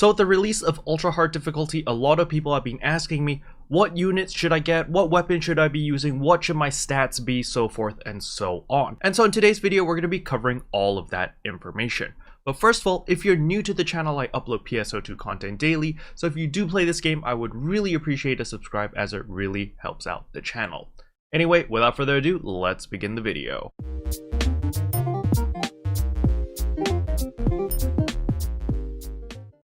So with the release of ultra hard difficulty, a lot of people have been asking me, what units should I get? What weapon should I be using? What should my stats be? So forth and so on. And so in today's video, we're going to be covering all of that information. But first of all, if you're new to the channel, I upload PSO2 content daily. So if you do play this game, I would really appreciate a subscribe as it really helps out the channel. Anyway, without further ado, let's begin the video.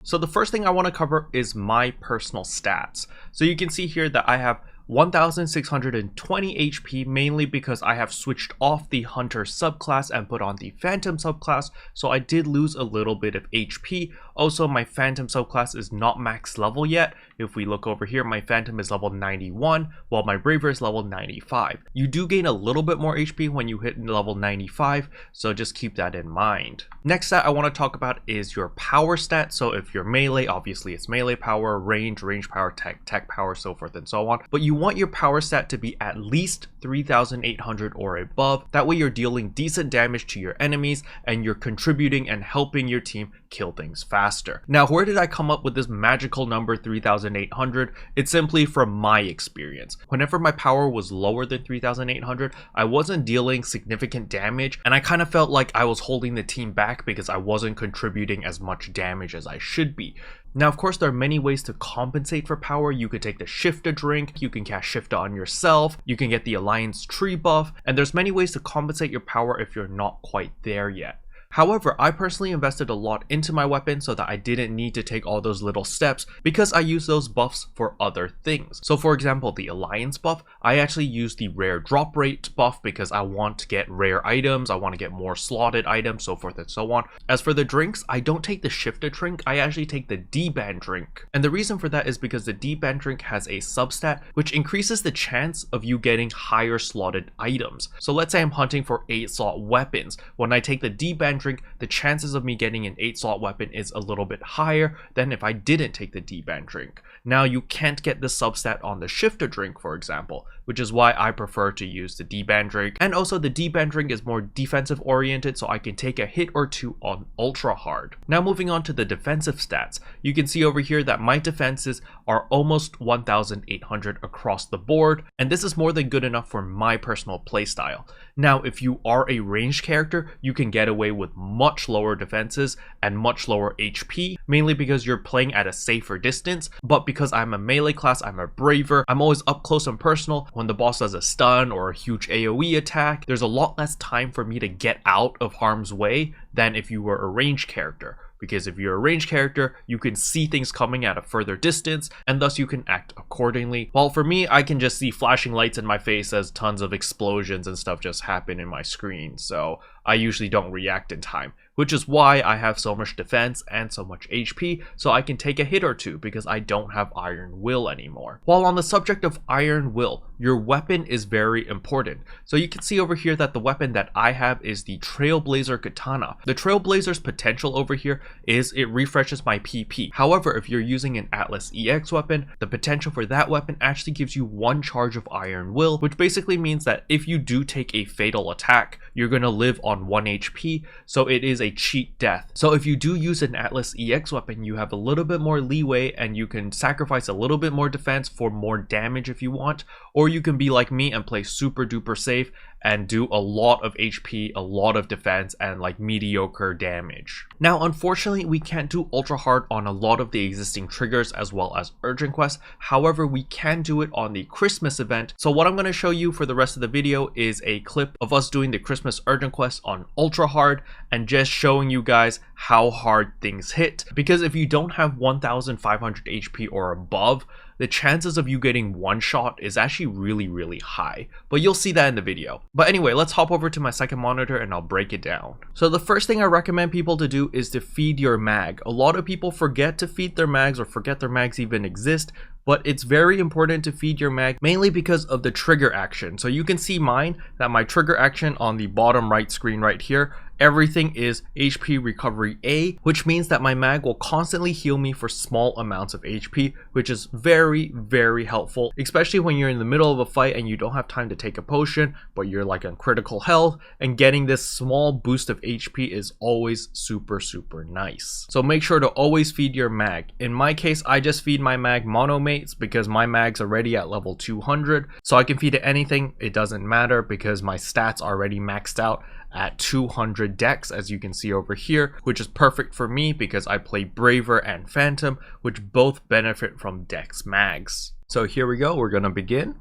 So the first thing I want to cover is my personal stats. So you can see here that I have 1620 HP, mainly because I have switched off the Hunter subclass and put on the Phantom subclass, so I did lose a little bit of HP. Also, my Phantom subclass is not max level yet. If we look over here, my Phantom is level 91, while my Braver is level 95. You do gain a little bit more HP when you hit level 95, so just keep that in mind. Next stat I want to talk about is your power stat. So if you're melee, obviously it's melee power, range power, tech power, so forth and so on. But you want your power stat to be at least 3800 or above. That way you're dealing decent damage to your enemies and you're contributing and helping your team kill things faster. Now, where did I come up with this magical number 3800? It's simply from my experience. Whenever my power was lower than 3800, I wasn't dealing significant damage, and I kind of felt like I was holding the team back because I wasn't contributing as much damage as I should be. Now, of course, there are many ways to compensate for power. You could take the Shifter drink, you can cast Shifter on yourself, you can get the Alliance tree buff, and there's many ways to compensate your power if you're not quite there yet. However, I personally invested a lot into my weapon so that I didn't need to take all those little steps because I use those buffs for other things. So for example, the Alliance buff, I actually use the rare drop rate buff because I want to get rare items, I want to get more slotted items, so forth and so on. As for the drinks, I don't take the Shifter drink, I actually take the D-band drink. And the reason for that is because the D-band drink has a substat which increases the chance of you getting higher slotted items. So let's say I'm hunting for 8 slot weapons. When I take the D-band drink, the chances of me getting an 8 slot weapon is a little bit higher than if I didn't take the D-band drink. Now, you can't get the substat on the Shifter drink, for example, which is why I prefer to use the D-band drink. And also the D-band drink is more defensive oriented, so I can take a hit or two on ultra hard. Now moving on to the defensive stats, you can see over here that my defenses are almost 1800 across the board, and this is more than good enough for my personal playstyle. Now, if you are a ranged character, you can get away with much lower defenses and much lower HP, mainly because you're playing at a safer distance. But because I'm a melee class, I'm a braver, I'm always up close and personal. When the boss does a stun or a huge AoE attack, there's a lot less time for me to get out of harm's way than if you were a ranged character. Because if you're a ranged character, you can see things coming at a further distance, and thus you can act accordingly. While for me, I can just see flashing lights in my face as tons of explosions and stuff just happen in my screen, so I usually don't react in time. Which is why I have so much defense and so much HP, so I can take a hit or two because I don't have Iron Will anymore. While on the subject of Iron Will, your weapon is very important. So you can see over here that the weapon that I have is the Trailblazer Katana. The Trailblazer's potential over here is it refreshes my PP. However, if you're using an Atlas EX weapon, the potential for that weapon actually gives you 1 charge of Iron Will, which basically means that if you do take a fatal attack, you're going to live on 1 HP, so it is a cheat death. So if you do use an Atlas EX weapon, you have a little bit more leeway and you can sacrifice a little bit more defense for more damage if you want, or you can be like me and play super duper safe and do a lot of HP, a lot of defense, and like mediocre damage. Now, unfortunately, we can't do ultra hard on a lot of the existing triggers as well as urgent quests. However, we can do it on the Christmas event. So what I'm going to show you for the rest of the video is a clip of us doing the Christmas urgent quest on ultra hard and just showing you guys how hard things hit. Because if you don't have 1500 HP or above, the chances of you getting one shot is actually really high, but you'll see that in the video. But anyway, let's hop over to my second monitor and I'll break it down. So the first thing I recommend people to do is to feed your mag. A lot of people forget to feed their mags or forget their mags even exist. but it's very important to feed your mag mainly because of the trigger action. So you can see mine, that my trigger action on the bottom right screen right here, everything is HP recovery A, which means that my mag will constantly heal me for small amounts of HP, which is very, very helpful, especially when you're in the middle of a fight and you don't have time to take a potion, but you're like on critical health, and getting this small boost of HP is always super, super nice. So make sure to always feed your mag. In my case, I just feed my mag monomates because my mag's already at level 200, so I can feed it anything, it doesn't matter because my stats are already maxed out at 200 dex, as you can see over here, which is perfect for me because I play Braver and Phantom, which both benefit from dex mags. So here we go, we're gonna begin.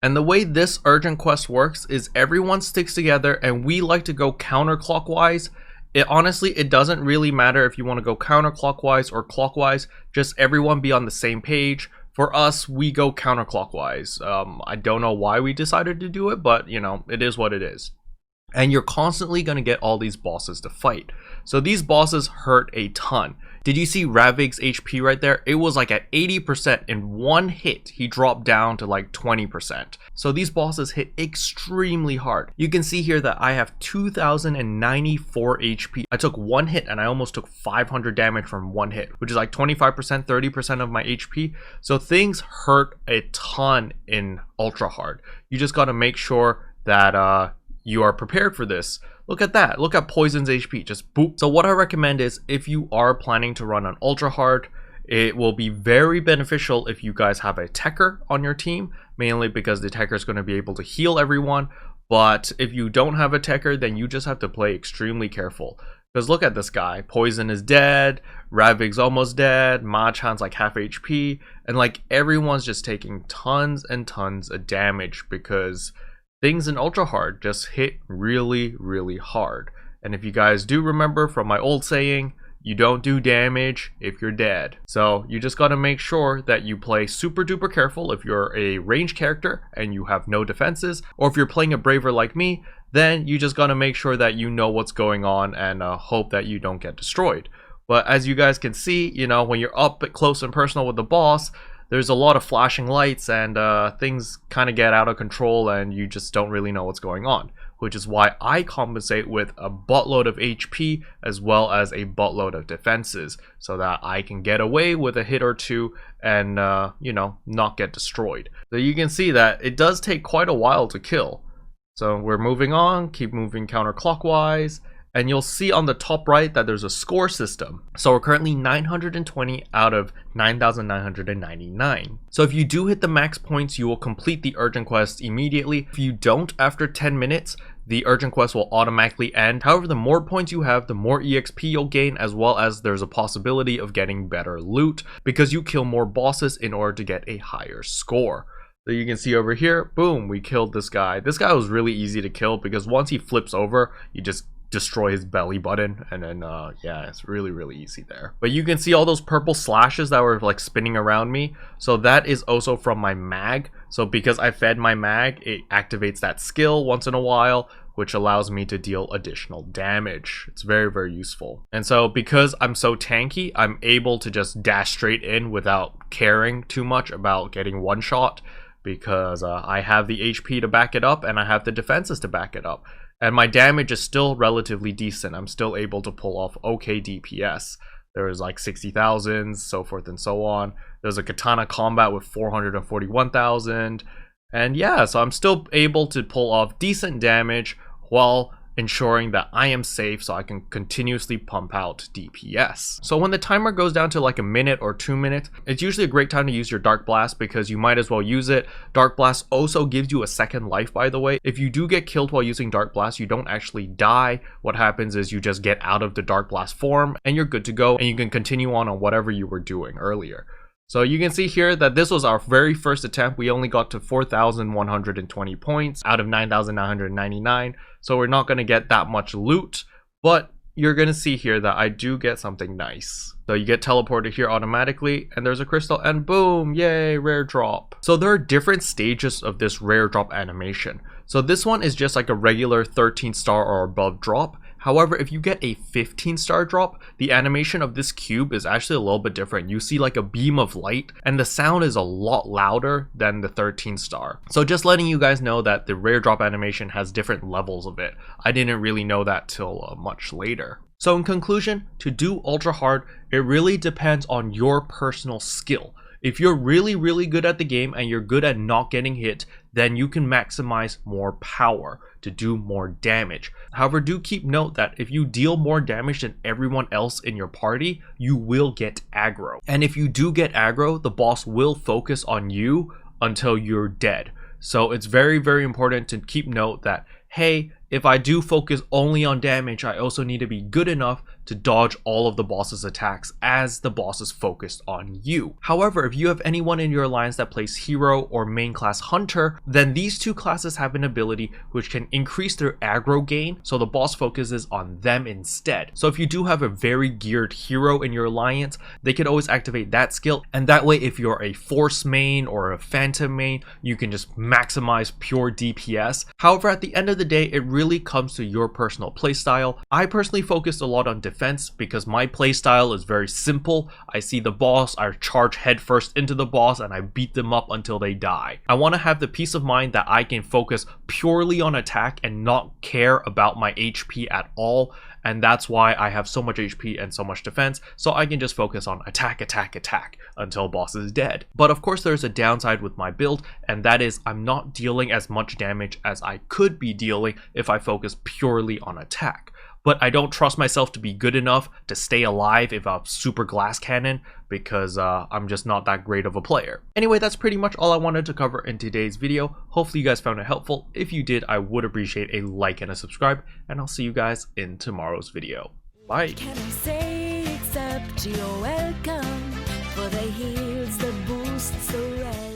And the way this urgent quest works is everyone sticks together and we like to go counterclockwise. Honestly, it doesn't really matter if you want to go counterclockwise or clockwise, just everyone be on the same page. For us, we go counterclockwise. I don't know why we decided to do it, but you know, it is what it is. And you're constantly going to get all these bosses to fight. So these bosses hurt a ton. Did you see Ravig's HP right there? It was like at 80%. In one hit, he dropped down to like 20%. So these bosses hit extremely hard. You can see here that I have 2094 HP. I took one hit and I almost took 500 damage from one hit, which is like 25%, 30% of my HP. So things hurt a ton in ultra hard. You just got to make sure that you are prepared for this. Look at that. Look at Poison's HP. Just boop. So what I recommend is if you are planning to run an ultra hard, it will be very beneficial if you guys have a techer on your team, mainly because the techer is going to be able to heal everyone. But if you don't have a techer, then you just have to play extremely careful. Because look at this guy. Poison is dead. Ravig's almost dead. Machan's like half HP. And like everyone's just taking tons and tons of damage because things in ultra hard just hit really, really hard. And if you guys do remember from my old saying, you don't do damage if you're dead. So you just got to make sure that you play super duper careful if you're a ranged character and you have no defenses, or if you're playing a braver like me, then you just got to make sure that you know what's going on and hope that you don't get destroyed. But as you guys can see, you know, when you're up close and personal with the boss, there's a lot of flashing lights and things kind of get out of control and you just don't really know what's going on, which is why I compensate with a buttload of HP as well as a buttload of defenses so that I can get away with a hit or two and you know, not get destroyed. So you can see that it does take quite a while to kill. So we're moving on, keep moving counterclockwise. And you'll see on the top right that there's a score system. So we're currently 920 out of 9,999. So if you do hit the max points, you will complete the urgent quest immediately. If you don't, after 10 minutes, the urgent quest will automatically end. However, the more points you have, the more EXP you'll gain, as well as there's a possibility of getting better loot because you kill more bosses in order to get a higher score. So you can see over here, boom, we killed this guy. This guy was really easy to kill because once he flips over, you just destroy his belly button and then yeah, it's really, really easy there. But you can see all those purple slashes that were like spinning around me, so that is also from my mag. So because I fed my mag, it activates that skill once in a while, which allows me to deal additional damage. It's very, very useful. And so because I'm so tanky, I'm able to just dash straight in without caring too much about getting one shot because I have the HP to back it up and I have the defenses to back it up. And my damage is still relatively decent. I'm still able to pull off okay DPS. There's like 60,000, so forth and so on. There's a katana combat with 441,000. And yeah, so I'm still able to pull off decent damage while ensuring that I am safe so I can continuously pump out DPS. So when the timer goes down to like a minute or 2 minutes, it's usually a great time to use your Dark Blast because you might as well use it. Dark Blast also gives you a second life, by the way. If you do get killed while using Dark Blast, you don't actually die. What happens is you just get out of the Dark Blast form and you're good to go and you can continue on whatever you were doing earlier. So you can see here that this was our very first attempt. We only got to 4,120 points out of 9,999. So we're not going to get that much loot, but you're going to see here that I do get something nice. So you get teleported here automatically and there's a crystal and boom, yay, rare drop. So there are different stages of this rare drop animation. So this one is just like a regular 13 star or above drop. However, if you get a 15-star drop, the animation of this cube is actually a little bit different. You see like a beam of light, and the sound is a lot louder than the 13-star. So just letting you guys know that the rare drop animation has different levels of it. I didn't really know that till much later. So in conclusion, to do ultra hard, it really depends on your personal skill. If you're really good at the game and you're good at not getting hit, then you can maximize more power to do more damage. However, do keep note that if you deal more damage than everyone else in your party, you will get aggro. And if you do get aggro, the boss will focus on you until you're dead. So it's very important to keep note that, hey, if I do focus only on damage, I also need to be good enough to dodge all of the boss's attacks as the boss is focused on you. However, if you have anyone in your alliance that plays hero or main class hunter, then these two classes have an ability which can increase their aggro gain, so the boss focuses on them instead. So if you do have a very geared hero in your alliance, they could always activate that skill, and that way if you're a force main or a phantom main, you can just maximize pure DPS. However, at the end of the day, it really comes to your personal playstyle. I personally focused a lot on defense because my playstyle is very simple. I see the boss, I charge headfirst into the boss, and I beat them up until they die. I want to have the peace of mind that I can focus purely on attack and not care about my HP at all, and that's why I have so much HP and so much defense, so I can just focus on attack until boss is dead. But of course there's a downside with my build, and that is I'm not dealing as much damage as I could be dealing if I focus purely on attack. But I don't trust myself to be good enough to stay alive if I'm super glass cannon, because I'm just not that great of a player. Anyway, that's pretty much all I wanted to cover in today's video. Hopefully you guys found it helpful. If you did, I would appreciate a like and a subscribe, and I'll see you guys in tomorrow's video. Bye. What can I say except you're welcome for the heals, the boosts, the rest.